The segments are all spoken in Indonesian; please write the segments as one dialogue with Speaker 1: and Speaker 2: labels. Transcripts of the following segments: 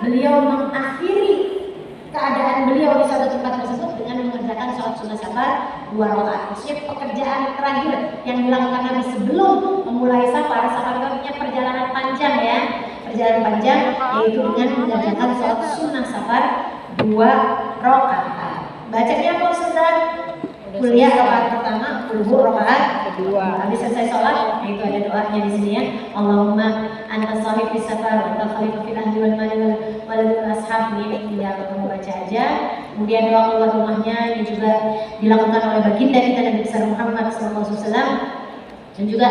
Speaker 1: beliau mengakhiri keadaan beliau di suatu tempat tersebut dengan mengerjakan sholat sunnah safar 2 rakaat. Maksudnya pekerjaan terakhir yang dilakukan Nabi sebelum memulai safar itu artinya perjalanan panjang ya, perjalanan panjang, yaitu dengan mengerjakan sholat sunnah safar 2 rakaat. Bacanya apa Ustaz? Kuliah rakaat pertama, kulhu rakaat kedua. Habis selesai sholat, itu ada doanya di sini ya. Allahumma anta shahib fis safar wa anta khalifah fil ahli wal mali wal ashab. Ini tinggal kamu baca aja. Kemudian doa keluar rumahnya ini juga dilakukan oleh baginda kita Nabi besar Muhammad SAW. Dan juga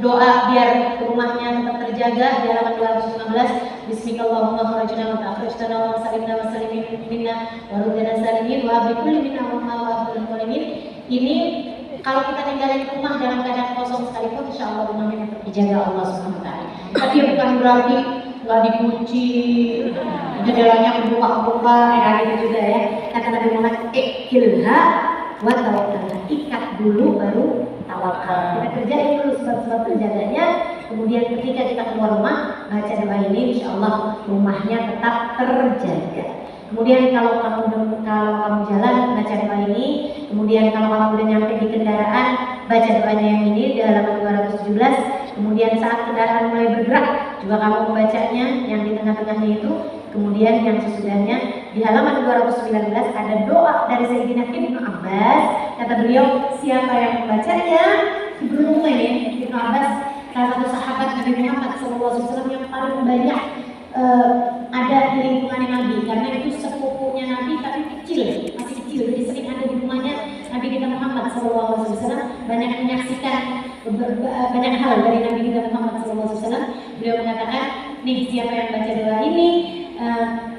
Speaker 1: doa biar rumahnya tetap terjaga di halaman 215. Bismillahirrahmanirrahim. Kharajna wa ta'akhrajna wa salimna wa salimin minna wa ruddana salimin wa bi kulli minna wa ma'amin. Ini kalau kita tinggalin rumah dalam keadaan kosong sekalipun, insya Allah rumahnya tetap dijaga Allah Subhanahu wa taala. Tapi bukan berarti nggak dikunci, jendelanya buka-buka, ya gitu juga ya. Kata Nabi Muhammad, "Ikhilha wa tawakkalha." Ikat dulu baru tawakal. Kita kerjain dulu sebab-sebab terjaganya. Kemudian ketika kita keluar rumah, baca doa ini, insya Allah rumahnya tetap terjaga. Kemudian kalau kamu jalan, baca doa ini. Kemudian kalau kamu udah nyampe di kendaraan, baca doanya yang ini di halaman 217. Kemudian saat kendaraan mulai bergerak, juga kamu membacanya yang di tengah-tengahnya itu. Kemudian yang sesudahnya di halaman 219 ada doa dari Sayyidina Ibnu Abbas. Kata beliau, siapa yang membacanya beruntung ya. Ibnu Abbas salah satu sahabat Nabi Muhammad SAW yang paling banyak ada di lingkungan Nabi, karena itu sepupunya Nabi tapi kecil, masih kecil, jadi sering ada di rumahnya Nabi kita Muhammad SAW. Banyak menyaksikan banyak hal dari Nabi kita Muhammad SAW. Beliau mengatakan, nih siapa yang baca doa ini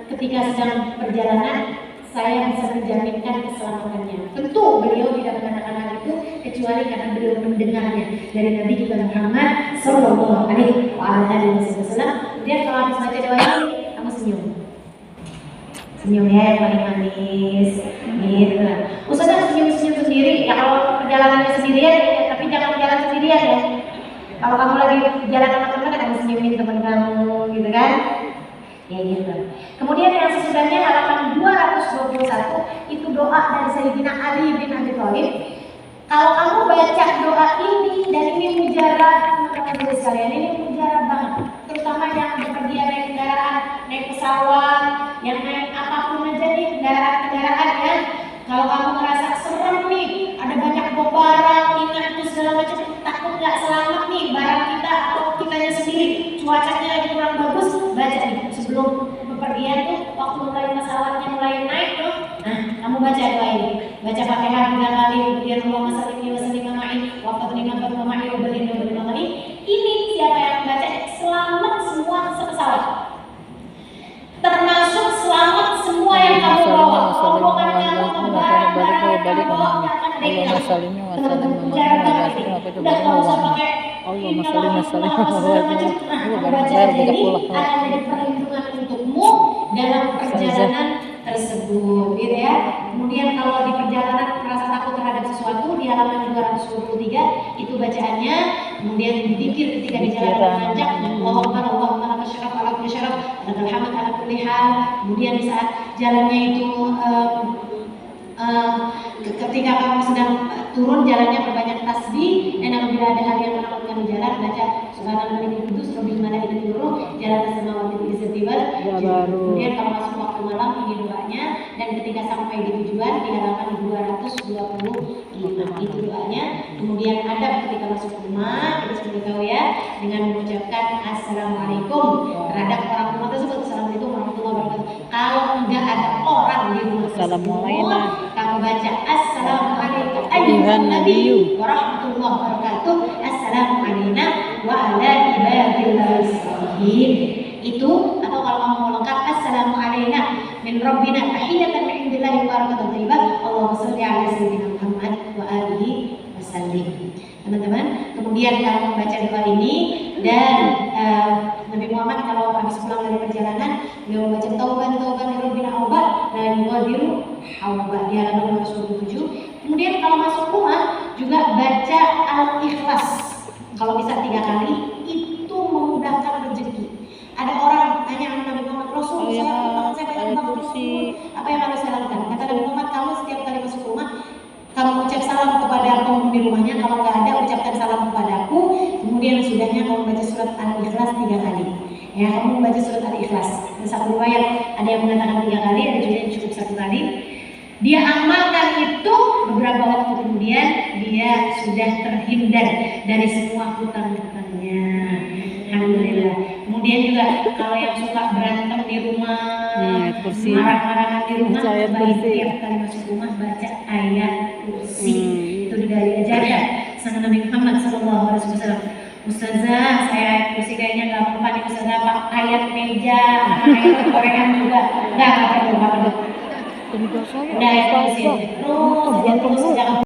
Speaker 1: ketika sedang perjalanan, saya bisa menjaminkan keselamatannya. Tentu beliau tidak mengatakan hal itu kecuali karena beliau mendengarnya dari Nabi kita Muhammad Sallallahu Alaihi Wasallam. Kemudian kalau habis baca doa ini, kamu senyum ya, yang paling manis. Gitu. Ustazah senyum sendiri. Ya kalau perjalanannya sendirian, ya, tapi jangan jalan sendirian ya. Kalau kamu lagi jalan sama teman, kamu senyumin teman kamu, gitu kan? Ya gitu. Kemudian yang sesudahnya halaman 221 itu doa dari Sayyidina Ali bin Abi Thalib. Kalau kamu baca doa ini dan ini mujarab, teman-teman sekalian, ini mujarab banget. Terutama yang bepergian naik kendaraan, naik pesawat, yang naik apapun aja nih kendaraan ya. Kalau kamu ngerasa serem nih, ada banyak barang, ingat itu segala macam, takut nggak selamat nih barang kita atau kitanya sendiri, cuacanya lagi kurang bagus, baca nih sebelum bepergian tuh, waktu mulai pesawatnya mulai naik tuh, nah kamu baca doa ini, baca Fatihah 3 kali, kemudian Allahumma salli wa sallim ma'in, waqadni nafat wa ma'in wa balin wa balin ma'in. Ini siapa yang membaca selamat semua sepesawat, termasuk selamat semua yang kamu bawa, rombongan kamu, barang-barang yang kamu bawa akan ada yang teman-teman jarang banget ini. Udah gak usah pakai ini kalau segala macam. Nah, baca aja ini akan ada perlindungan untukmu dalam perjalanan tersebut, gitu ya. Kemudian kalau di perjalanan merasa takut terhadap sesuatu, di halaman 223 itu bacaannya. Kemudian dipikir ketika di jalan menanjak, Allahumma laka syaraf ala kulli syaraf, lakal hamd ala kulli hal. Kemudian di saat jalannya itu ketika kamu sedang turun jalannya berbanyak tasbih, dan apabila ada hal yang menakutkan di jalan, baca subhanallah wa bihamdihi rabbil malaikati wa jalan samawati bil istiwal. Kemudian kalau masuk waktu malam ini doanya, dan ketika sampai di tujuan di halaman 225 itu doanya. Kemudian adab ketika masuk rumah, kita sudah tahu ya, dengan mengucapkan assalamualaikum terhadap orang rumah tersebut. Assalamualaikum warahmatullahi wabarakatuh. Kalau enggak ada orang di rumah tersebut, kamu baca assalamualaikum ayyuhan nabiyyu warahmatullahi wabarakatuh, assalamualaikum wa ala ibadillah sholihin. Itu atau kalau kamu mau lengkap, assalamualaikum min rabbina tahiyatan min indillahi wa barakatuh thayyibah, Allahumma shalli ala sayyidina Muhammad wa alihi wasallim. Teman-teman, kemudian kalau membaca doa ini, dan Nabi Muhammad kalau habis pulang dari perjalanan, beliau membaca tauban rabbina auba dan yughadiru auba di halaman 227. Kemudian kalau masuk rumah juga baca al-ikhlas. Kalau bisa 3 kali, itu memudahkan rezeki. Ada orang tanya sama Nabi Muhammad, Rasul, saya di rumahnya, kalau nggak ada ucapkan salam kepadaku, kemudian sudahnya kamu baca surat Al-Ikhlas 3 kali. Ya, kamu baca surat Al-Ikhlas. Ada satu riwayat ada yang mengatakan 3 kali, ada juga yang cukup 1 kali. Dia amalkan itu, beberapa waktu kemudian dia sudah terhindar dari semua hutang-hutangnya. Alhamdulillah. Kemudian juga kalau yang suka berantem di rumah, marah-marahan di rumah, baik tiap kali masuk rumah baca ayat kursi. Itu juga diajarkan sama Nabi Muhammad SAW. Ustazah, saya ayat kursi kayaknya nggak mempan nih Ustazah, Pak. Ayat meja, ayat Korean juga, nggak perlu. Udah ayat kursi terus, jangan